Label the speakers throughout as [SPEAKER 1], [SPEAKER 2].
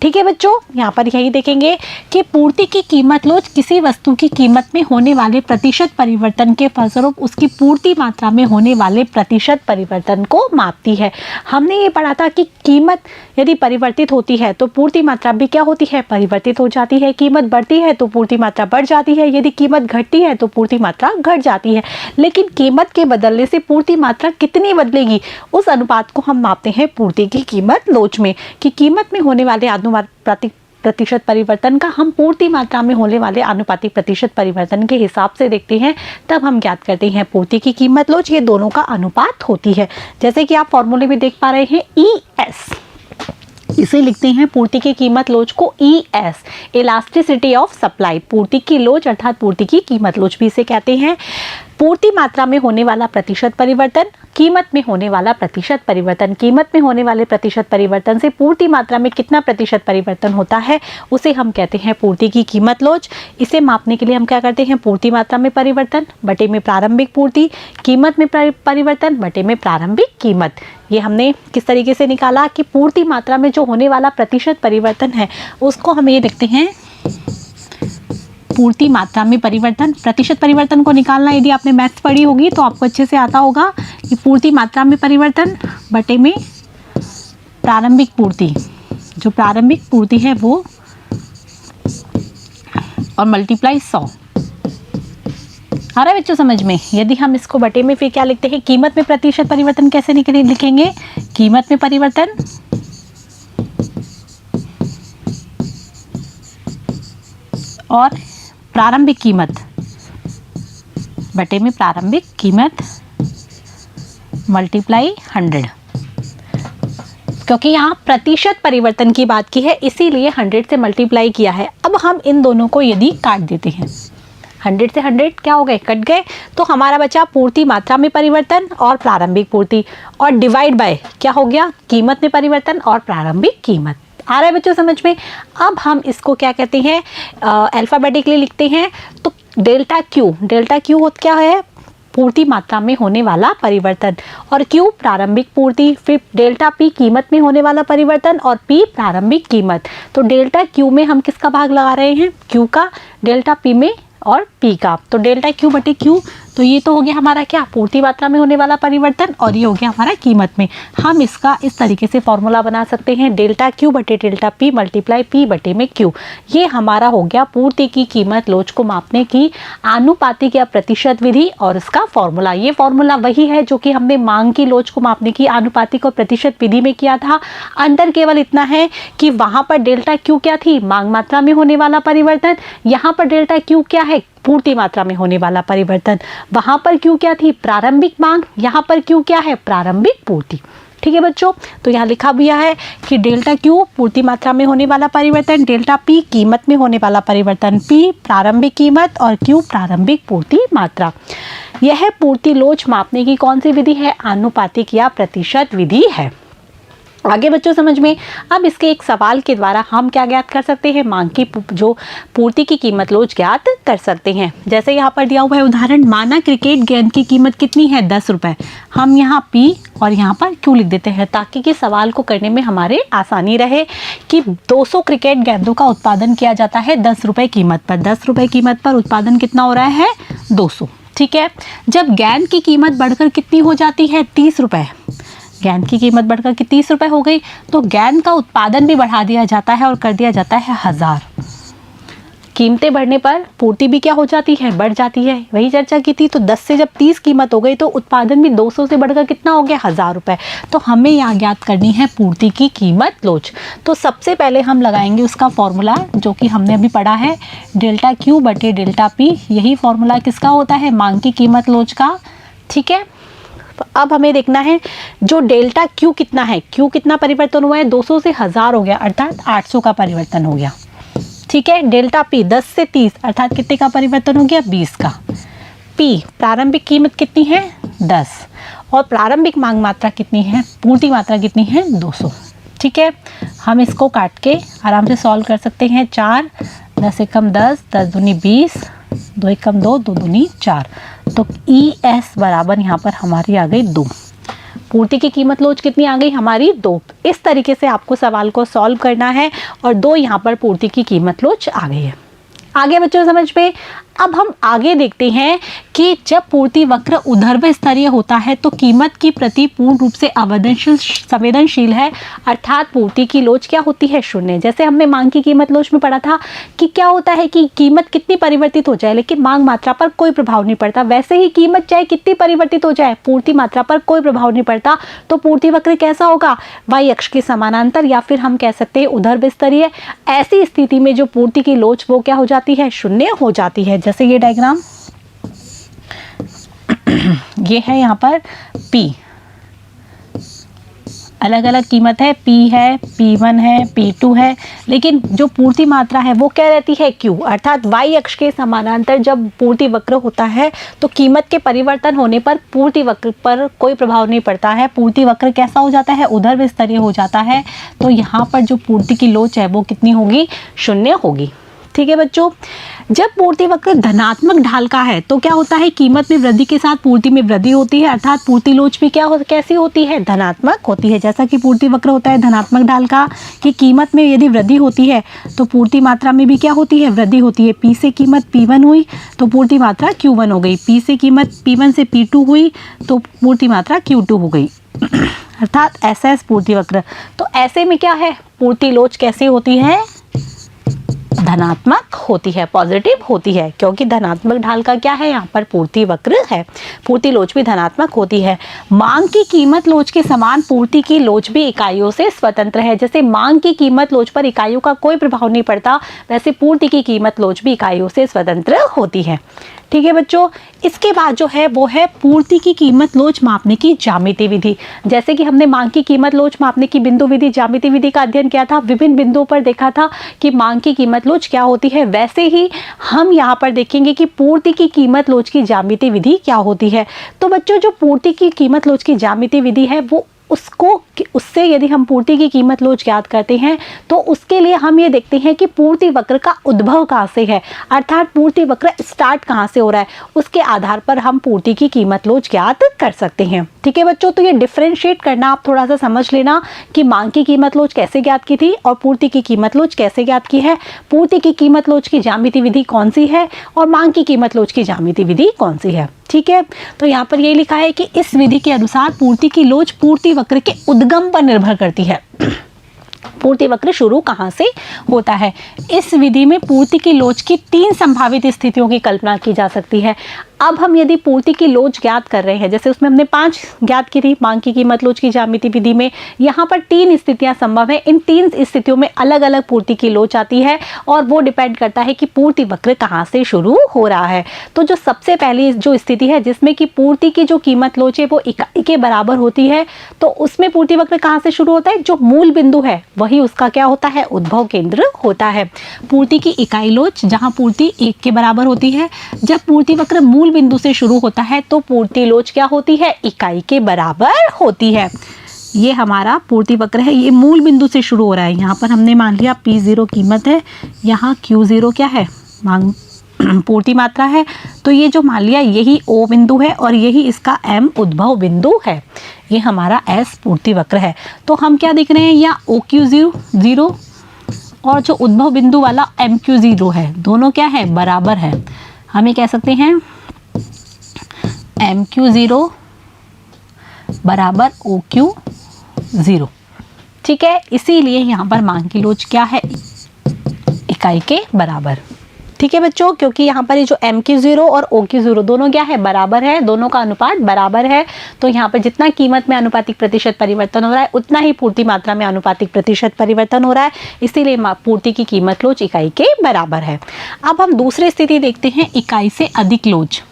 [SPEAKER 1] ठीक है बच्चों, यहाँ पर यही देखेंगे कि पूर्ति की कीमत लोच किसी वस्तु की कीमत में होने वाले प्रतिशत परिवर्तन के फलस्वरूप उसकी पूर्ति मात्रा में होने वाले प्रतिशत परिवर्तन को मापती है। हमने ये पढ़ा था कि कीमत यदि परिवर्तित होती है तो पूर्ति मात्रा भी क्या होती है, परिवर्तित हो जाती है। कीमत बढ़ती है तो पूर्ति मात्रा बढ़ जाती है, यदि कीमत घटती है तो पूर्ति मात्रा घट जाती है। लेकिन कीमत के बदलने से पूर्ति मात्रा कितनी बदलेगी, उस अनुपात को हम मापते हैं पूर्ति की कीमत लोच में, कि कीमत में होने वाले अनुपातिक प्रतिशत परिवर्तन का हम पूर्ति मात्रा में होने वाले अनुपातिक प्रतिशत परिवर्तन के हिसाब से देखते हैं, तब हम ज्ञात करते हैं पूर्ति की कीमत लोच। ये दोनों का अनुपात होती है। जैसे कि आप फॉर्मूले में देख पा रहे हैं ES, इसे लिखते हैं पूर्ति की कीमत लोच को ES, इलास्टिसिटी ऑफ सप्लाई। पूर्ति की लोच अर्थात पूर्ति की कीमत लोच भी इसे कहते हैं। पूर्ति मात्रा में होने वाला प्रतिशत परिवर्तन, कीमत में होने वाला प्रतिशत परिवर्तन। कीमत में होने वाले प्रतिशत परिवर्तन से पूर्ति मात्रा में कितना प्रतिशत परिवर्तन होता है, उसे हम कहते हैं पूर्ति की कीमत लोच। इसे मापने के लिए हम क्या करते हैं, पूर्ति मात्रा में परिवर्तन बटे में प्रारंभिक पूर्ति, कीमत में परिवर्तन बटे में प्रारंभिक कीमत। ये हमने किस तरीके से निकाला कि पूर्ति मात्रा में जो होने वाला प्रतिशत परिवर्तन है उसको हम ये देखते हैं पूर्ति मात्रा में परिवर्तन। प्रतिशत परिवर्तन को निकालना यदि आपने मैथ्स पढ़ी होगी तो आपको अच्छे से आता होगा कि पूर्ति मात्रा में परिवर्तन बटे में प्रारंभिक पूर्ति, जो प्रारंभिक पूर्ति है वो, और मल्टीप्लाई 100। आ रहा है बच्चों समझ में? यदि हम इसको बटे में फिर क्या लिखते हैं, कीमत में प्रतिशत परिवर्तन कैसे लिखेंगे, कीमत में परिवर्तन और प्रारंभिक कीमत बटे में प्रारंभिक कीमत मल्टीप्लाई 100, क्योंकि यहाँ प्रतिशत परिवर्तन की बात की है इसीलिए 100 से मल्टीप्लाई किया है। अब हम इन दोनों को यदि काट देते हैं, 100 से 100 क्या हो गए, कट गए, तो हमारा बचा पूर्ति मात्रा में परिवर्तन और प्रारंभिक पूर्ति, और डिवाइड बाय क्या हो गया, कीमत में परिवर्तन और प्रारंभिक कीमत। आ रहा है बच्चों समझ में? अब हम इसको क्या कहते हैं, अल्फ़ाबेटिकली लिखते हैं। तो डेल्टा क्यू क्या है, पूर्ति मात्रा में होने वाला परिवर्तन, और Q प्रारंभिक पूर्ति, फिर डेल्टा P कीमत में होने वाला परिवर्तन और P प्रारंभिक कीमत। तो डेल्टा Q में हम किसका भाग लगा रहे हैं, Q का, डेल्टा P में और P का। तो डेल्टा Q बटे Q, तो ये तो हो गया हमारा क्या, पूर्ति मात्रा में होने वाला परिवर्तन, और ये हो गया हमारा कीमत में। हम इसका इस तरीके से फॉर्मूला बना सकते हैं, डेल्टा Q बटे डेल्टा P मल्टीप्लाई P बटे में Q। ये हमारा हो गया पूर्ति की कीमत लोच को मापने की आनुपातिक या प्रतिशत विधि और इसका फॉर्मूला। ये फॉर्मूला वही है जो कि हमने मांग की लोच को मापने की आनुपातिक और प्रतिशत विधि में किया था। अंतर केवल इतना है कि वहाँ पर डेल्टा Q क्या थी, मांग मात्रा में होने वाला परिवर्तन, यहाँ पर डेल्टा Q क्या है, पूर्ति मात्रा में होने वाला परिवर्तन। वहां पर Q क्या थी, प्रारंभिक मांग, यहाँ पर Q क्या है, प्रारंभिक पूर्ति। ठीक है बच्चों, तो यहाँ लिखा भी है कि डेल्टा Q पूर्ति मात्रा में होने वाला परिवर्तन, डेल्टा P कीमत में होने वाला परिवर्तन, P प्रारंभिक कीमत और Q प्रारंभिक पूर्ति मात्रा। यह पूर्ति लोच मापने की कौन सी विधि है, आनुपातिक या प्रतिशत विधि है। आगे बच्चों समझ में? अब इसके एक सवाल के द्वारा हम क्या ज्ञात कर सकते हैं, मांग की जो पूर्ति की कीमत लोच ज्ञात कर सकते हैं। जैसे यहाँ पर दिया हुआ है उदाहरण, माना क्रिकेट गेंद की कीमत कितनी है, 10 रुपये। हम यहाँ P और यहाँ पर Q लिख देते हैं ताकि कि सवाल को करने में हमारे आसानी रहे कि 200 क्रिकेट गेंदों का उत्पादन किया जाता है 10 रुपये कीमत पर। 10 रुपये कीमत पर उत्पादन कितना हो रहा है, 200। ठीक है, जब गेंद की कीमत बढ़कर कितनी हो जाती है, 30 रुपये, गेंद की कीमत बढ़कर कि 30 रुपये हो गई, तो गेंद का उत्पादन भी बढ़ा दिया जाता है और कर दिया जाता है 1000। कीमतें बढ़ने पर पूर्ति भी क्या हो जाती है, बढ़ जाती है। वही चर्चा की थी। तो 10 से जब 30 कीमत हो गई तो उत्पादन भी 200 से बढ़कर कितना हो गया, 1000 रुपये। तो हमें यहाँ ज्ञात करनी है पूर्ति की कीमत लोच। तो सबसे पहले हम लगाएंगे उसका फॉर्मूला जो कि हमने अभी पढ़ा है, डेल्टा Q बटे डेल्टा P। यही फॉर्मूला किसका होता है, मांग की कीमत लोच का। ठीक है, अब हमें देखना है जो डेल्टा Q कितना है, Q कितना परिवर्तन हुआ है, 200 से 1000 हो गया अर्थात 800 का परिवर्तन हो गया। ठीक है, डेल्टा P 10 से 30 अर्थात कितने का परिवर्तन हो गया, 20 का। P प्रारंभिक कीमत कितनी है, 10, और प्रारंभिक मांग मात्रा कितनी है, पूर्ति मात्रा कितनी है, 200। ठीक है, हम इसको काट के आराम से सॉल्व कर सकते हैं। 4, 10 एकम 10, 10 दूनी 20, 2 एकम 2, 2 दूनी 4। तो ES बराबर यहाँ पर हमारी आ गई 2। पूर्ति की कीमत लोच कितनी आ गई हमारी 2। इस तरीके से आपको सवाल को सॉल्व करना है और 2 यहाँ पर पूर्ति की कीमत लोच आ गई है। आगे बच्चों समझ में। अब हम आगे देखते हैं कि जब पूर्ति वक्र ऊर्ध्व स्तरीय होता है तो कीमत की प्रति पूर्ण रूप से संवेदनशील है, अर्थात पूर्ति की लोच क्या होती है 0। जैसे हमने मांग की कीमत लोच में पढ़ा था कि क्या होता है कि कीमत कितनी परिवर्तित हो जाए लेकिन मांग मात्रा पर कोई प्रभाव नहीं पड़ता, वैसे ही कीमत चाहे कितनी परिवर्तित हो जाए पूर्ति मात्रा पर कोई प्रभाव नहीं पड़ता। तो पूर्ति वक्र कैसा होगा, वाई अक्ष के समानांतर या फिर हम कह सकते हैं ऊर्ध्व स्तरीय। ऐसी स्थिति में जो पूर्ति की लोच वो क्या हो जाती है 0 हो जाती है। जैसे ये डायग्राम ये है यहाँ पर P, अलग अलग कीमत है, P है, P1 है, P2 है, लेकिन जो पूर्ति मात्रा है वो क्या रहती है Q, अर्थात y अक्ष के समानांतर जब पूर्ति वक्र होता है तो कीमत के परिवर्तन होने पर पूर्ति वक्र पर कोई प्रभाव नहीं पड़ता है। पूर्ति वक्र कैसा हो जाता है ऊर्ध्व स्तरीय हो जाता है। तो यहाँ पर जो पूर्ति की लोच है वो कितनी होगी 0 होगी। ठीक है बच्चों। जब पूर्ति वक्र धनात्मक ढाल का है तो क्या होता है, कीमत में वृद्धि के साथ पूर्ति में वृद्धि होती है, अर्थात पूर्ति लोच भी कैसी होती है, धनात्मक होती है। जैसा कि पूर्ति वक्र होता है धनात्मक ढाल का कि कीमत में यदि वृद्धि होती है तो पूर्ति मात्रा में भी क्या होती है, वृद्धि होती है। P से कीमत P1 हुई तो पूर्ति मात्रा Q1 हो गई, P से कीमत P1 से P2 हुई तो पूर्ति मात्रा Q2 हो गई, अर्थात ऐसा है पूर्ति वक्र। तो ऐसे में क्या है, पूर्ति लोच कैसी होती है, धनात्मक होती है, पॉजिटिव होती है, क्योंकि धनात्मक ढाल का क्या है यहाँ पर पूर्ति वक्र है। पूर्ति लोच भी धनात्मक होती है। मांग की कीमत लोच के समान पूर्ति की लोच भी इकाइयों से स्वतंत्र है। जैसे मांग की कीमत लोच पर इकाइयों का कोई प्रभाव नहीं पड़ता, वैसे पूर्ति की कीमत लोच भी इकाइयों से स्वतंत्र होती है। ठीक है बच्चों। इसके बाद जो है वो है पूर्ति की कीमत लोच मापने की ज्यामिति विधि। जैसे कि हमने मांग की कीमत लोच मापने की बिंदु विधि ज्यामिति विधि का अध्ययन किया था, विभिन्न बिंदुओं पर देखा था कि मांग की कीमत लोच क्या होती है, वैसे ही हम यहाँ पर देखेंगे कि पूर्ति की कीमत लोच की ज्यामिति विधि क्या होती है। तो बच्चों जो पूर्ति की कीमत लोच की ज्यामिति विधि है वो उससे यदि हम पूर्ति की कीमत लोच ज्ञात करते हैं तो उसके लिए हम ये देखते हैं कि पूर्ति वक्र का उद्भव कहाँ से है, अर्थात पूर्ति वक्र स्टार्ट कहाँ से हो रहा है, उसके आधार पर हम पूर्ति की कीमत लोच ज्ञात कर सकते हैं। ठीक है बच्चों। तो ये डिफरेंशिएट करना आप थोड़ा सा समझ लेना कि मांग की कीमत लोच कैसे ज्ञात की थी और पूर्ति की कीमत लोच कैसे ज्ञात की है, पूर्ति की कीमत लोच की ज्यामिति विधि कौन सी है और मांग की कीमत लोच की ज्यामिति विधि कौन सी है। ठीक है। तो यहाँ पर ये लिखा है कि इस विधि के अनुसार पूर्ति की लोच पूर्ति वक्र के उद्गम पर निर्भर करती है। पूर्ति वक्र शुरू कहाँ से होता है। इस विधि में पूर्ति की लोच की 3 संभावित स्थितियों की कल्पना की जा सकती है। अब हम यदि पूर्ति की लोच ज्ञात कर रहे हैं, जैसे उसमें हमने 5 ज्ञात की थी मांग की कीमत लोच की ज्यामिति विधि में, यहाँ पर 3 स्थितियां संभव है। इन 3 स्थितियों में अलग अलग पूर्ति की लोच आती है और वो डिपेंड करता है कि पूर्ति वक्र कहाँ से शुरू हो रहा है। तो जो सबसे पहली जो स्थिति है जिसमें कि पूर्ति की जो कीमत लोच है वो इकाई के बराबर होती है, तो उसमें पूर्ति वक्र कहाँ से शुरू होता है, जो मूल बिंदु है वही उसका क्या होता है, उद्भव केंद्र होता है। पूर्ति की इकाई लोच जहाँ पूर्ति 1 के बराबर होती है, जब पूर्ति वक्र मूल बिंदु से शुरू होता है तो पूर्ति लोच क्या होती है, इकाई के बराबर होती है। ये हमारा पूर्ति वक्र है, ये मूल बिंदु से शुरू हो रहा है। यहाँ पर हमने मान लिया P0 कीमत है, यहाँ Q0 क्या है, मांग पूर्ति मात्रा है। तो ये जो मान लिया यही O बिंदु है और यही इसका M उद्भव बिंदु है। ये हमारा S पूर्ति वक्र है। तो हम क्या देख रहे हैं, यहाँ OQ0 और जो उद्भव बिंदु वाला MQ0 है, दोनों क्या है, बराबर है। हम ये कह सकते हैं MQ0 बराबर OQ0। ठीक है। इसीलिए यहाँ पर मांग की लोच क्या है, इकाई के बराबर। ठीक है बच्चों, क्योंकि यहाँ पर ये जो MQ0 और OQ0 दोनों क्या है, बराबर है, दोनों का अनुपात बराबर है। तो यहाँ पर जितना कीमत में अनुपातिक प्रतिशत परिवर्तन हो रहा है उतना ही पूर्ति मात्रा में अनुपातिक प्रतिशत परिवर्तन हो रहा है, इसीलिए पूर्ति की कीमत लोच इकाई के बराबर है। अब हम दूसरी स्थिति देखते हैं, इकाई से अधिक लोच,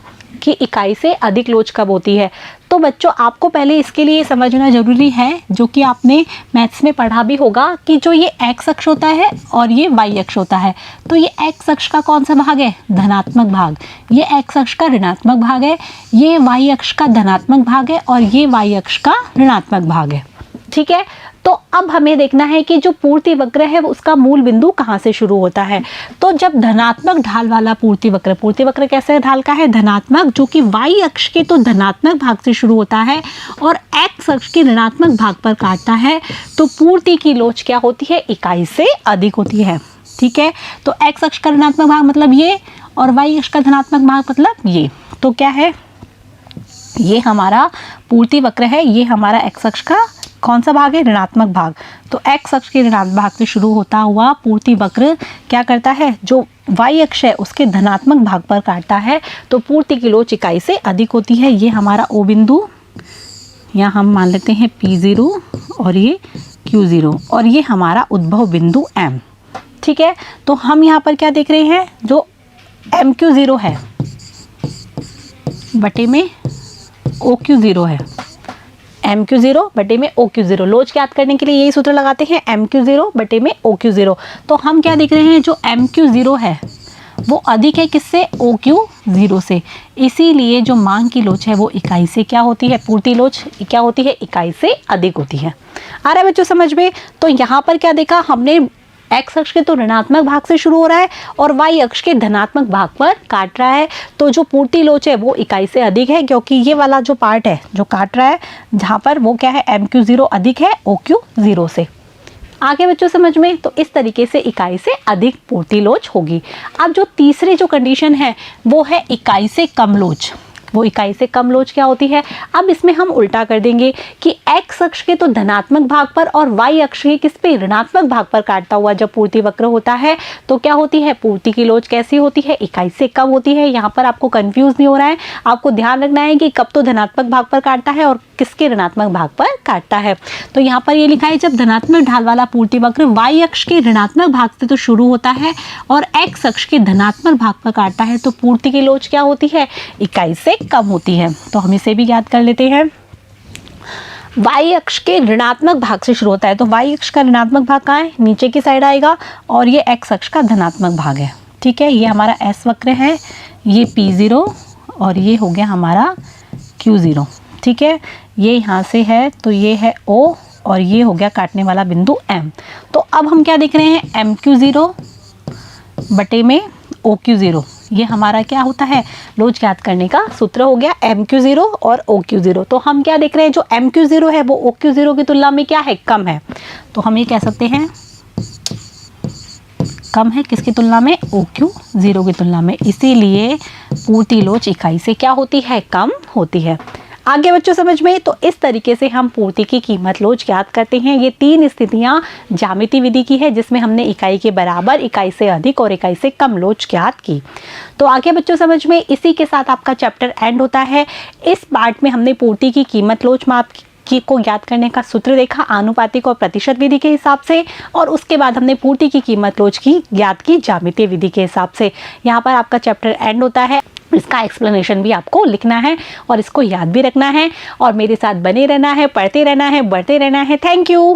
[SPEAKER 1] कि इकाई से अधिक लोच कब होती है। तो बच्चों आपको पहले इसके लिए समझना जरूरी है, जो कि आपने मैथ्स में पढ़ा भी होगा, कि जो ये x अक्ष होता है और ये y अक्ष होता है, तो ये x अक्ष का कौन सा भाग है, धनात्मक भाग, ये x अक्ष का ऋणात्मक भाग है, ये y अक्ष का धनात्मक भाग है और ये y अक्ष का ऋणात्मक भाग है। ठीक है। तो अब हमें देखना है कि जो पूर्ति वक्र है उसका मूल बिंदु कहाँ से शुरू होता है। तो जब धनात्मक ढाल वाला पूर्ति वक्र कैसे ढाल का है, धनात्मक, जो कि y अक्ष के तो धनात्मक भाग से शुरू होता है और x अक्ष के ऋणात्मक भाग पर काटता है, तो पूर्ति की लोच क्या होती है, इकाई से अधिक होती है। ठीक है, तो x अक्ष का ऋणात्मक भाग मतलब ये और y अक्ष का धनात्मक भाग मतलब ये, तो क्या है, ये हमारा पूर्ति वक्र है, ये हमारा x अक्ष का कौन सा भाग है, ऋणात्मक भाग। तो x अक्ष के ऋणात्मक भाग से शुरू होता हुआ पूर्ति वक्र क्या करता है, जो y अक्ष है उसके धनात्मक भाग पर काटता है, तो पूर्ति की लोच इकाई से अधिक होती है। ये हमारा O बिंदु, यहाँ हम मान लेते हैं P0 और ये Q0 और ये हमारा उद्भव बिंदु M। ठीक है, तो हम यहाँ पर क्या देख रहे हैं, जो MQ0 है बटे में OQ0 है, MQ0 बटे में OQ0। लोच ज्ञात करने के लिए यही सूत्र लगाते हैं, MQ0 बटे में OQ0। तो हम क्या देख रहे हैं, जो MQ0 है वो अधिक है किससे, OQ0 से, इसीलिए जो मांग की लोच है वो इकाई से क्या होती है, पूर्ति लोच क्या होती है, इकाई से अधिक होती है। आ रहा है बच्चों समझ में। तो यहाँ पर क्या देखा हमने, x अक्ष के तो ऋणात्मक भाग से शुरू हो रहा है और y अक्ष के धनात्मक भाग पर काट रहा है, तो जो पूर्ति लोच है वो इकाई से अधिक है, क्योंकि ये वाला जो पार्ट है जो काट रहा है जहाँ पर, वो क्या है, MQ0 अधिक है OQ0 से। आगे बच्चों समझ में। तो इस तरीके से इकाई से अधिक पूर्ति लोच होगी। अब जो तीसरी जो कंडीशन है वो है इकाई से कम लोच। वो इकाई से कम लोच क्या होती है, अब इसमें हम उल्टा कर देंगे कि x अक्ष के तो धनात्मक भाग पर और y अक्ष के किस पे, ऋणात्मक भाग पर काटता हुआ जब पूर्ति वक्र होता है तो क्या होती है, पूर्ति की लोच कैसी होती है, इकाई से कम होती है। यहाँ पर आपको कंफ्यूज नहीं हो रहा है, आपको ध्यान रखना है कि कब तो धनात्मक भाग पर काटता है और किसके ऋणात्मक भाग पर काटता है। तो यहाँ पर ये लिखा है, जब धनात्मक ढाल वाला पूर्ति वक्र y अक्ष के ऋणात्मक भाग से तो शुरू होता है और x अक्ष के धनात्मक भाग पर काटता है, तो पूर्ति की लोच क्या होती है, इकाई से कम होती है। तो हम इसे भी याद कर लेते हैं। y अक्ष के ऋणात्मक भाग से शुरू होता है, तो y अक्ष का ऋणात्मक भाग कहाँ है, नीचे की साइड आएगा और ये x अक्ष का धनात्मक भाग है। ठीक है, ये हमारा S वक्र है, ये P0 और ये हो गया हमारा Q0। ठीक है, ये यहाँ से है तो ये है O और ये हो गया काटने वाला बिंदु M। तो अब हम क्या देख रहे हैं, MQ0 बटे में OQ0, ये हमारा क्या होता है, लोच ज्ञात करने का सूत्र हो गया, MQ0 और OQ0। तो हम क्या देख रहे हैं, जो MQ0 है वो OQ0 की तुलना में क्या है, कम है। तो हम ये कह सकते हैं कम है किसकी तुलना में, OQ0 की तुलना में, इसीलिए पूर्ति लोच इकाई से क्या होती है, कम होती है। आगे बच्चों समझ में। तो इस तरीके से हम पूर्ति की कीमत लोच ज्ञात करते हैं। ये तीन स्थितियां ज्यामिति विधि की है जिसमें हमने इकाई के बराबर, इकाई से अधिक और इकाई से कम लोच ज्ञात की। तो आगे बच्चों समझ में। इसी के साथ आपका चैप्टर एंड होता है। इस पार्ट में हमने पूर्ति की कीमत लोच माप को ज्ञात करने का सूत्र देखा आनुपातिक और प्रतिशत विधि के हिसाब से, और उसके बाद हमने पूर्ति की कीमत लोच की ज्ञात की ज्यामितीय विधि के हिसाब से। यहाँ पर आपका चैप्टर एंड होता है। इसका एक्सप्लेनेशन भी आपको लिखना है और इसको याद भी रखना है और मेरे साथ बने रहना है, पढ़ते रहना है, बढ़ते रहना है। Thank you.